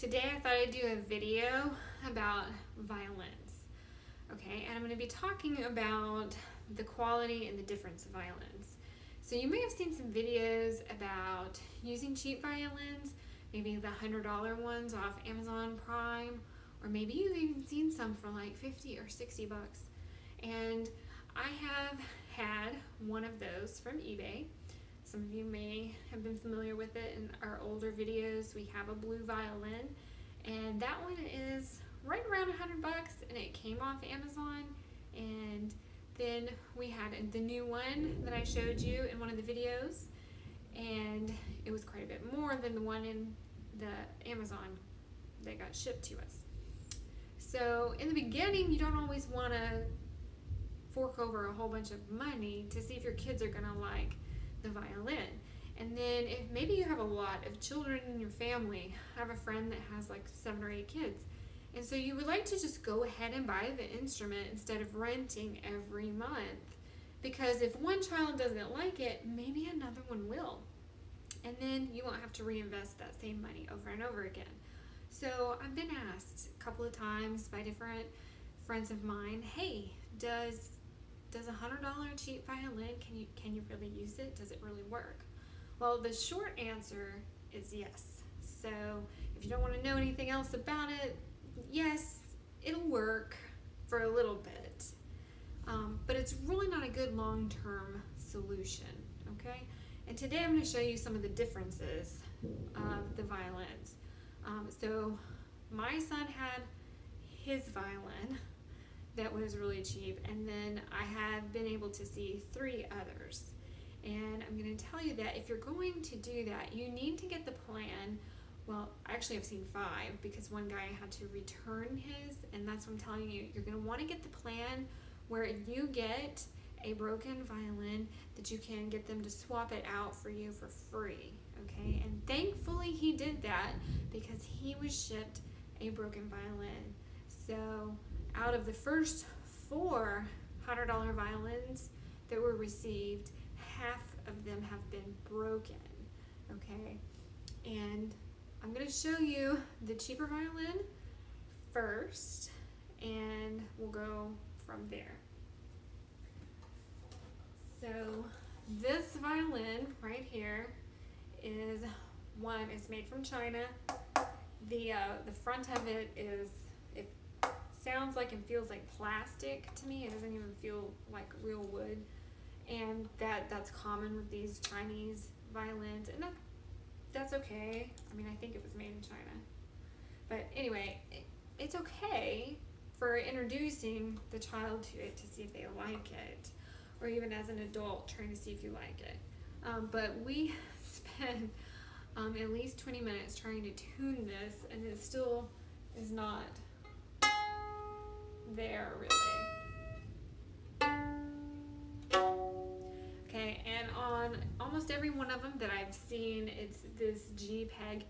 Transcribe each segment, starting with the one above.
Today I thought I'd do a video about violins. Okay, and I'm going to be talking about the quality and the difference of violins. So you may have seen some videos about using cheap violins, maybe the $100 ones off Amazon Prime, or maybe you've even seen some for like 50 or 60 bucks. And I have had one of those from eBay. Some of you may have been familiar with it in our older videos. We have a blue violin, and that one is right around 100 bucks, and it came off Amazon. And then we had the new one that I showed you in one of the videos, and it was quite a bit more than the one in the Amazon that got shipped to us. So in the beginning, you don't always want to fork over a whole bunch of money to see if your kids are going to like the violin. And then if maybe you have a lot of children in your family, I have a friend that has like 7 or 8 kids, and so you would like to just go ahead and buy the instrument instead of renting every month, because if one child doesn't like it, maybe another one will, and then you won't have to reinvest that same money over and over again. So I've been asked a couple of times by different friends of mine, hey, does a $100 cheap violin, can you really use it? Does it really work? Well, the short answer is yes. So if you don't want to know anything else about it, yes, it'll work for a little bit, but it's really not a good long-term solution, okay? And today I'm going to show you some of the differences of the violins. So my son had his violin that was really cheap, and then I have been able to see 3 others. And I'm going to tell you that if you're going to do that, you need to get the plan. Well, actually I've seen 5, because one guy had to return his, and that's what I'm telling you. You're going to want to get the plan where you get a broken violin that you can get them to swap it out for you for free, okay? And thankfully he did that, because he was shipped a broken violin. So out of the first 4 $100 violins that were received, half of them have been broken, okay? And I'm going to show you the cheaper violin first, and we'll go from there. So this violin right here is one. It's made from China. The front of it sounds like and feels like plastic to me. It doesn't even feel like real wood, and that's common with these Chinese violins, and that's okay. I mean, I think it was made in China, but anyway, it's okay for introducing the child to it to see if they like it, or even as an adult trying to see if you like it. But we spent at least 20 minutes trying to tune this, and it still is not there really. Okay, and on almost every one of them that I've seen, it's this G peg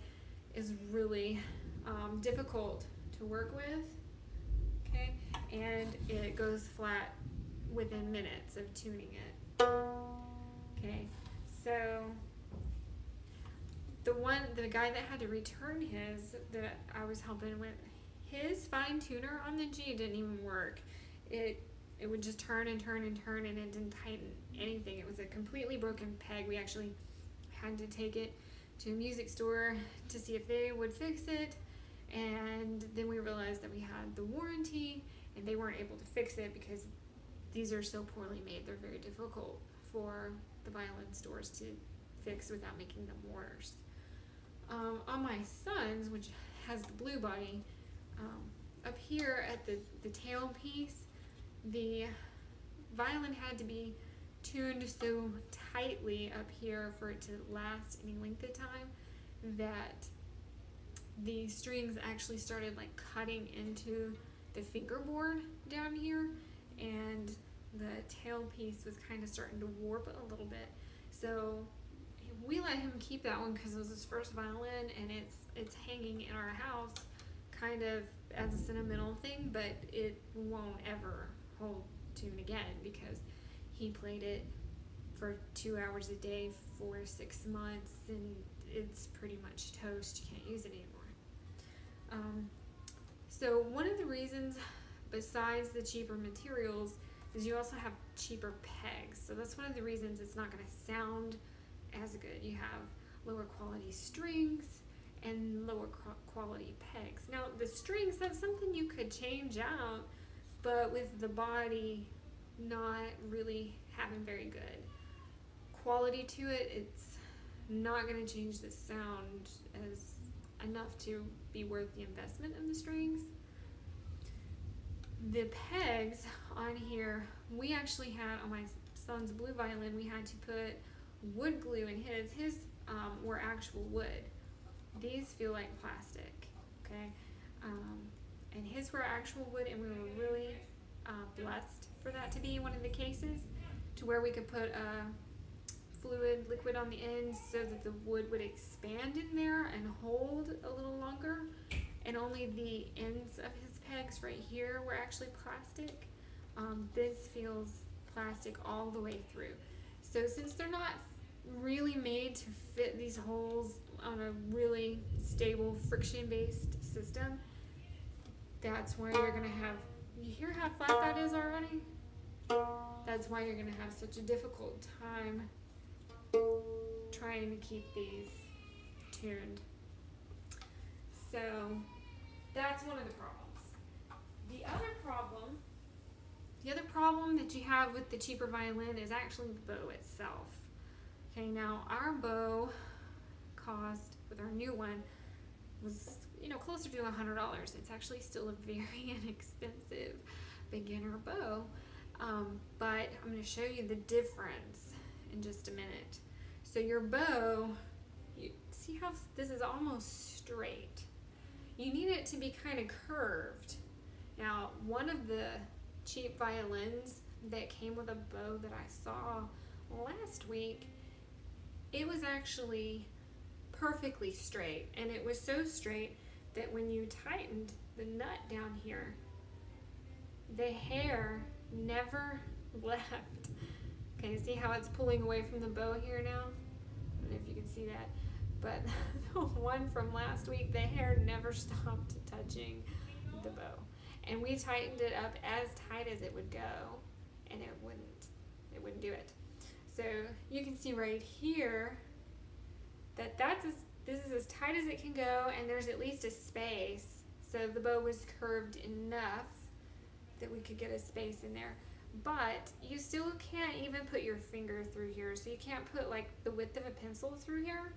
is really difficult to work with, okay, and it goes flat within minutes of tuning it. Okay, so the guy that had to return his, that I was helping with, his fine tuner on the G didn't even work. It would just turn and turn and turn, and it didn't tighten anything. It was a completely broken peg. We actually had to take it to a music store to see if they would fix it, and then we realized that we had the warranty, and they weren't able to fix it because these are so poorly made. They're very difficult for the violin stores to fix without making them worse. On my son's, which has the blue body, up here at the tailpiece, the violin had to be tuned so tightly up here for it to last any length of time that the strings actually started like cutting into the fingerboard down here, and the tailpiece was kind of starting to warp a little bit. So we let him keep that one because it was his first violin, and it's hanging in our house kind of as a sentimental thing, but it won't ever hold tune again because he played it for 2 hours a day for 6 months, and it's pretty much toast. You can't use it anymore. So one of the reasons, besides the cheaper materials, is you also have cheaper pegs. So that's one of the reasons it's not going to sound as good. You have lower quality strings and lower quality pegs. Now the strings, that's something you could change out, but with the body not really having very good quality to it, it's not going to change the sound as enough to be worth the investment of the strings. The pegs on here, we actually had on my son's blue violin, we had to put wood glue in his. His were actual wood. These feel like plastic, okay? And his were actual wood, and we were really blessed for that to be one of the cases, to where we could put liquid on the ends so that the wood would expand in there and hold a little longer, and only the ends of his pegs right here were actually plastic. This feels plastic all the way through. So since they're not really made to fit these holes on a really stable friction-based system, that's why you're gonna have, you hear how flat that is already? That's why you're gonna have such a difficult time trying to keep these tuned. So that's one of the problems. The other problem that you have with the cheaper violin is actually the bow itself. Okay, now our bow cost, with our new one, was, you know, closer to $100. It's actually still a very inexpensive beginner bow, but I'm going to show you the difference in just a minute. So your bow, you see how this is almost straight. You need it to be kind of curved. Now, one of the cheap violins that came with a bow that I saw last week, it was actually perfectly straight, and it was so straight that when you tightened the nut down here, the hair never left. Okay, see how it's pulling away from the bow here now? I don't know if you can see that, but the one from last week, the hair never stopped touching the bow. And we tightened it up as tight as it would go, and it wouldn't do it. So you can see right here that this is as tight as it can go, and there's at least a space. So the bow was curved enough that we could get a space in there. But you still can't even put your finger through here, so you can't put like the width of a pencil through here.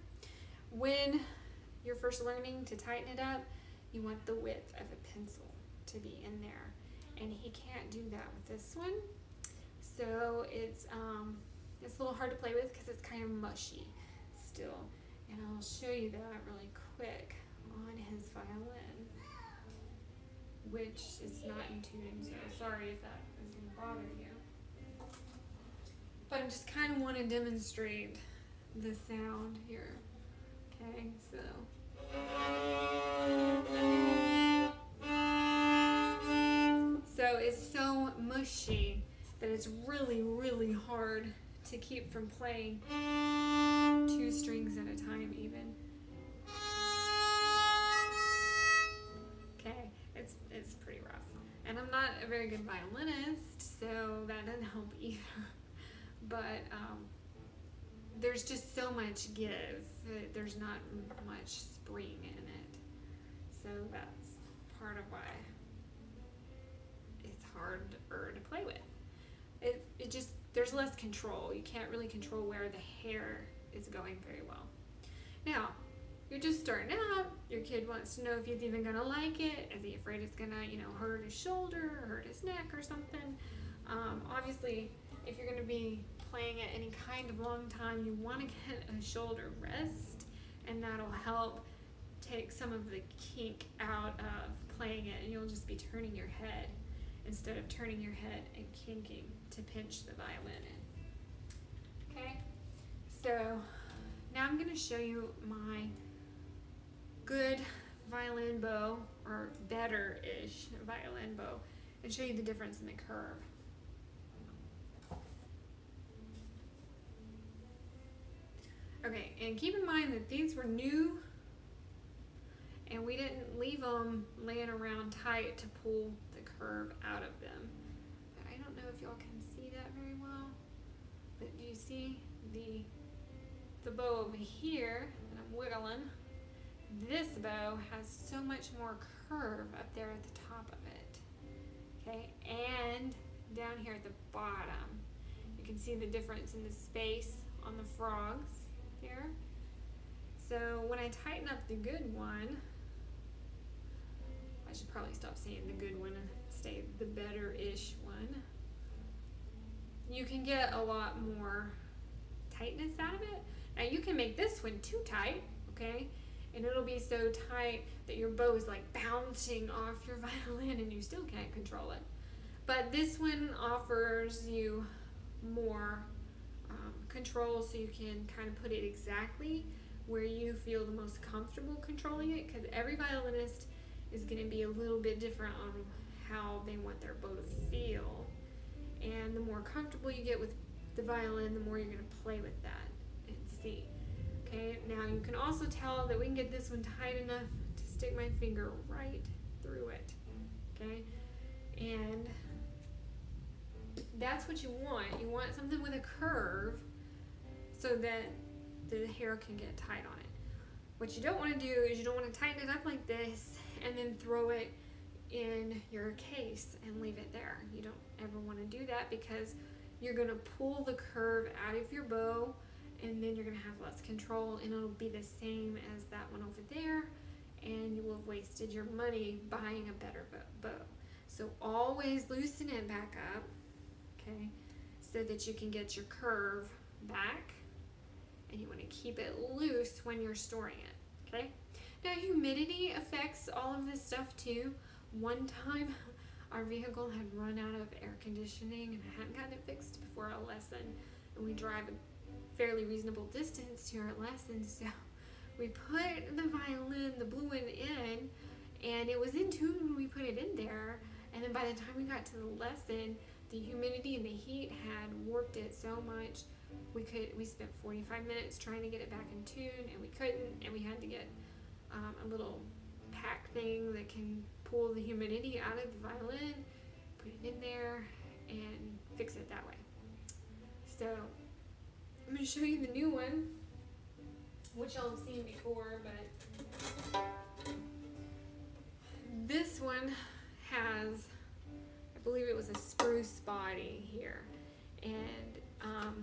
When you're first learning to tighten it up, you want the width of a pencil to be in there, and he can't do that with this one. So it's a little hard to play with because it's kind of mushy still. And I'll show you that really quick on his violin, which is not in tune, so sorry if that is going to bother you. But I just kind of want to demonstrate the sound here. Okay, so. So it's so mushy that it's really, really hard to keep from playing two strings at a time even. Okay, it's pretty rough. And I'm not a very good violinist, so that doesn't help either. But there's just so much give. There's not much spring in it. So that's part of why it's harder to play with. It just, there's less control. You can't really control where the hair is going very well. Now, you're just starting out. Your kid wants to know if he's even gonna like it. Is he afraid it's gonna, you know, hurt his shoulder or hurt his neck or something? Obviously, if you're gonna be playing it any kind of long time, you want to get a shoulder rest, and that'll help take some of the kink out of playing it, and you'll just be turning your head instead of turning your head and kinking to pinch the violin in. Okay, so now I'm going to show you my good violin bow, or better-ish violin bow, and show you the difference in the curve. Okay, and keep in mind that these were new, and we didn't leave them laying around tight to pull the curve out of them. But I don't know if y'all can see that very well, but do you see the bow over here that I'm wiggling? This bow has so much more curve up there at the top of it, okay? And down here at the bottom, you can see the difference in the space on the frogs there. So when I tighten up the good one, I should probably stop saying the good one and say the better-ish one. You can get a lot more tightness out of it. Now you can make this one too tight, okay? And it'll be so tight that your bow is like bouncing off your violin and you still can't control it. But this one offers you more control, so you can kind of put it exactly where you feel the most comfortable controlling it, because every violinist is going to be a little bit different on how they want their bow to feel. And the more comfortable you get with the violin, the more you're going to play with that and see. Okay, now you can also tell that we can get this one tight enough to stick my finger right through it. Okay, and that's what you want. You want something with a curve so that the hair can get tight on it. What you don't want to do is you don't want to tighten it up like this and then throw it in your case and leave it there. You don't ever want to do that, because you're going to pull the curve out of your bow, and then you're going to have less control, and it'll be the same as that one over there, and you will have wasted your money buying a better bow. So always loosen it back up, okay, so that you can get your curve back, and you want to keep it loose when you're storing it, okay? Now humidity affects all of this stuff too. One time our vehicle had run out of air conditioning and I hadn't gotten it fixed before our lesson, and we drive a fairly reasonable distance to our lesson, so we put the violin, the blue one, in, and it was in tune when we put it in there, and then by the time we got to the lesson, the humidity and the heat had warped it so much we spent 45 minutes trying to get it back in tune, and we couldn't, and we had to get a little pack thing that can pull the humidity out of the violin, put it in there, and fix it that way. So I'm going to show you the new one, which y'all have seen before, but this one has, I believe it was a spruce body here, and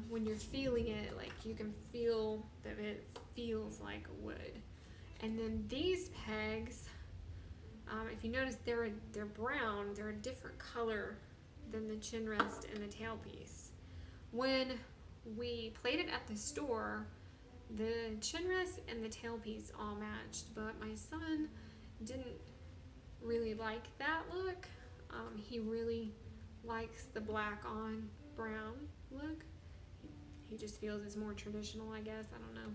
when you're feeling it, like, you can feel that it feels like wood. And then these pegs, if you notice, they're brown. They're a different color than the chin rest and the tailpiece. When we played it at the store, the chin rest and the tailpiece all matched, but my son didn't really like that look. He really likes the black on brown look. He just feels it's more traditional, I guess. I don't know.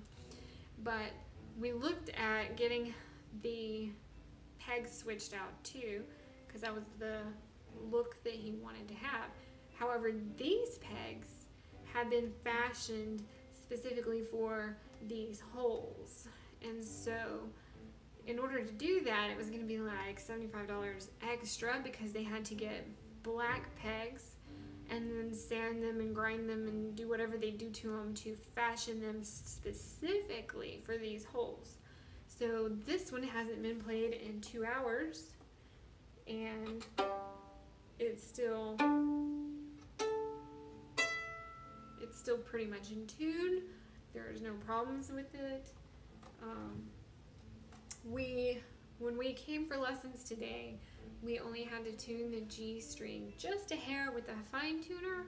But we looked at getting the pegs switched out too, because that was the look that he wanted to have. However, these pegs have been fashioned specifically for these holes, and so in order to do that, it was going to be like $75 extra, because they had to get black pegs and then sand them and grind them and do whatever they do to them to fashion them specifically for these holes. So this one hasn't been played in 2 hours, and it's still pretty much in tune. There's no problems with it. When we came for lessons today, we only had to tune the G string just a hair with a fine tuner,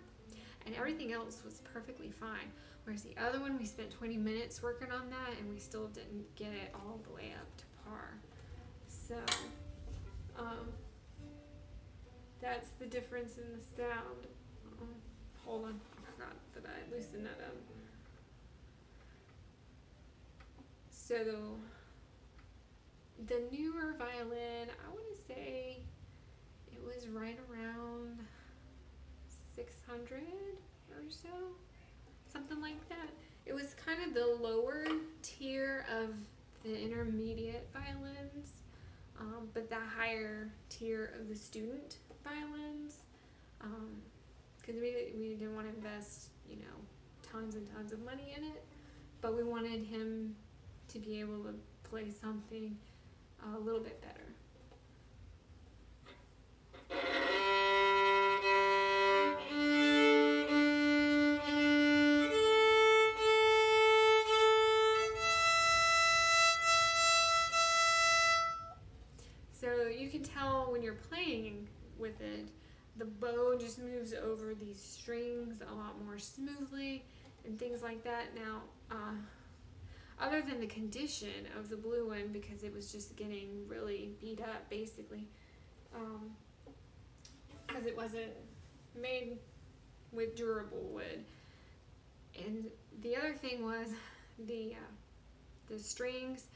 and everything else was perfectly fine. Whereas the other one, we spent 20 minutes working on that, and we still didn't get it all the way up to par. So, that's the difference in the sound. Hold on, I forgot that I loosened that up. So, the newer violin, I want to say it was right around 600 or so, something like that. It was kind of the lower tier of the intermediate violins. But the higher tier of the student violins, because we didn't want to invest, tons and tons of money in it, but we wanted him to be able to play something a little bit better. So you can tell when you're playing with it, the bow just moves over these strings a lot more smoothly and things like that. Now, other than the condition of the blue one, because it was just getting really beat up basically, because it wasn't made with durable wood. And the other thing was the strings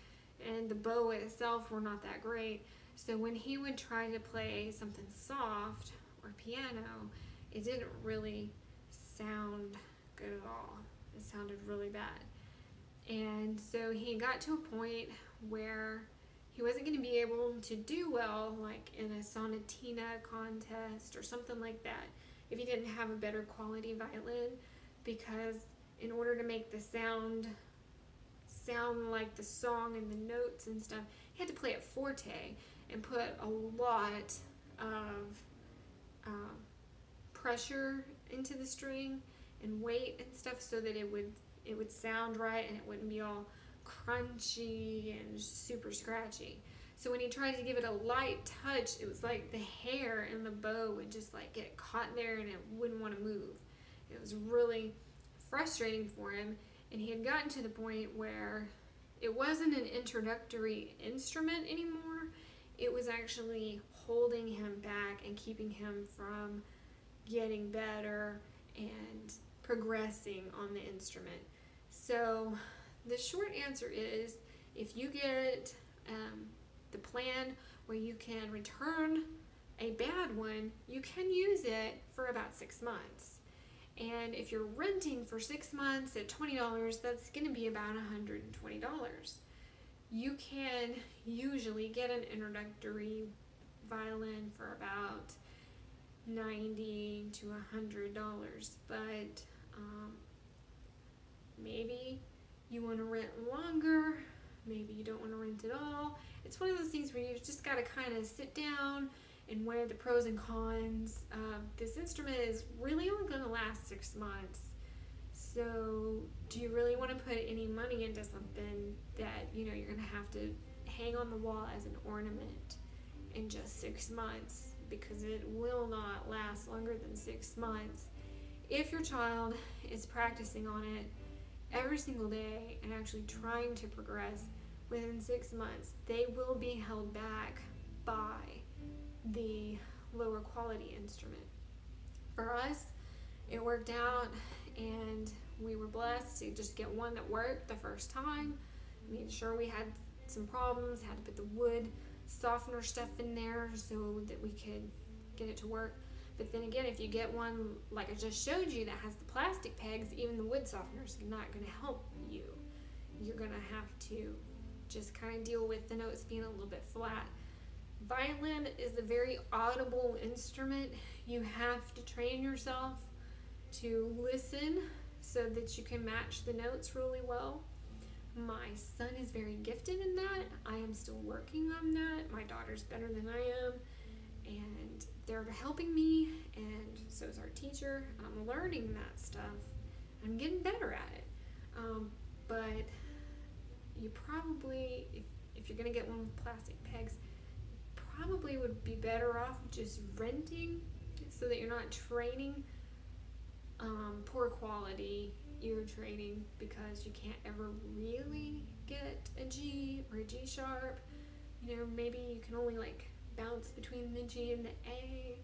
and the bow itself were not that great. So when he would try to play something soft or piano, it didn't really sound good at all. It sounded really bad. And so he got to a point where he wasn't going to be able to do well, like in a sonatina contest or something like that, if he didn't have a better quality violin, because in order to make the sound like the song and the notes and stuff, he had to play it forte and put a lot of pressure into the string and weight and stuff so that it would sound right and it wouldn't be all crunchy and super scratchy. So when he tried to give it a light touch, it was like the hair and the bow would just like get caught in there and it wouldn't want to move. It was really frustrating for him, and he had gotten to the point where it wasn't an introductory instrument anymore. It was actually holding him back and keeping him from getting better and progressing on the instrument. So the short answer is, if you get the plan where you can return a bad one, you can use it for about 6 months. And if you're renting for 6 months at $20, that's going to be about $120. You can usually get an introductory violin for about $90 to $100, but maybe you want to rent longer, maybe you don't want to rent at all. It's one of those things where you've just got to kind of sit down and weigh the pros and cons. This instrument is really only going to last 6 months. So do you really want to put any money into something that you're going to have to hang on the wall as an ornament in just 6 months? Because it will not last longer than 6 months. If your child is practicing on it every single day and actually trying to progress, within 6 months they will be held back by the lower quality instrument. For us, it worked out, and we were blessed to just get one that worked the first time. I mean, sure, we had some problems, had to put the wood softener stuff in there so that we could get it to work. But then again, if you get one like I just showed you that has the plastic pegs, even the wood softener is not going to help you. You're going to have to just kind of deal with the notes being a little bit flat. Violin is a very audible instrument. You have to train yourself to listen so that you can match the notes really well. My son is very gifted in that. I am still working on that. My daughter's better than I am, and they're helping me, and so is our teacher. I'm learning that stuff. I'm getting better at it. But you probably, if you're going to get one with plastic pegs, probably would be better off just renting so that you're not training poor quality ear training, because you can't ever really get a G or a G sharp. Maybe you can only like bounce between the G and the A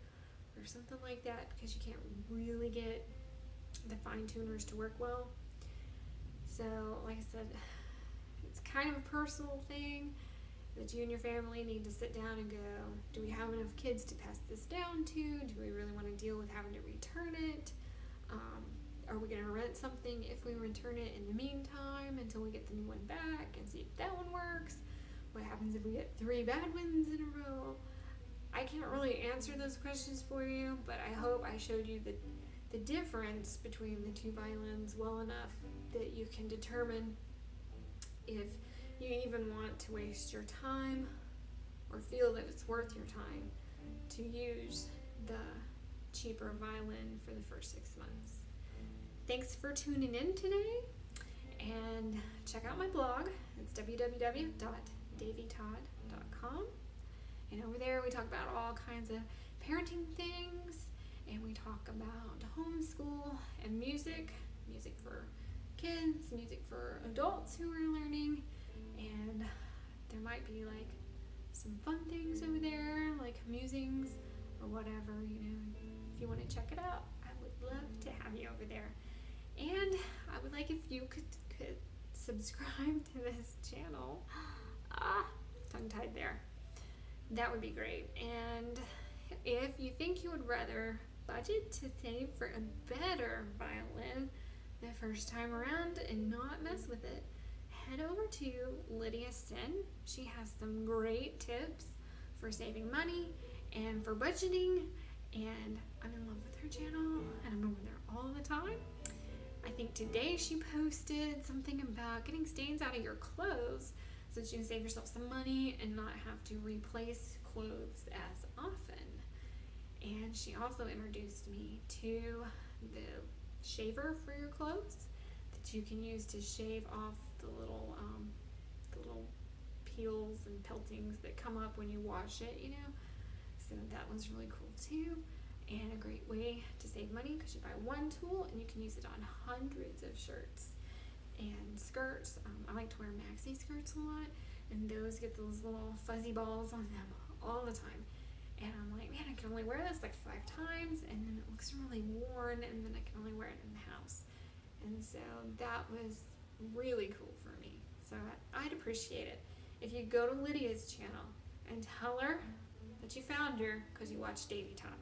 or something like that, because you can't really get the fine tuners to work well. So like I said, it's kind of a personal thing that you and your family need to sit down and go, do we have enough kids to pass this down to? Do we really want to deal with having to return it? Are we going to rent something if we return it in the meantime until we get the new one back and see if that one works? What happens if we get 3 bad ones in a row? I can't really answer those questions for you, but I hope I showed you the difference between the two violins well enough that you can determine if you even want to waste your time or feel that it's worth your time to use the cheaper violin for the first 6 months. Thanks for tuning in today, and check out my blog. It's www.davytodd.com, and over there we talk about all kinds of parenting things, and we talk about homeschool and music for kids, music for adults who are learning, and there might be like some fun things over there, like musings or whatever, if you want to check it out. I would love to have you over there. And I would like if you could subscribe to this channel. Tongue-tied there. That would be great. And if you think you would rather budget to save for a better violin the first time around and not mess with it, head over to Lydia Sin. She has some great tips for saving money and for budgeting, and I'm in love with her channel, and I'm over there all the time. I think today she posted something about getting stains out of your clothes so that you can save yourself some money and not have to replace clothes as often. And she also introduced me to the shaver for your clothes that you can use to shave off the little peels and peltings that come up when you wash it, So that was really cool too, and a great way to save money because you buy one tool and you can use it on hundreds of shirts and skirts. I like to wear maxi skirts a lot, and those get those little fuzzy balls on them all the time. And I'm like, man, I can only wear this like 5 times, and then it looks really worn, and then I can only wear it in the house. And so that was really cool for me. So I'd appreciate it if you go to Lydia's channel and tell her that you found her because you watched Davy Todd.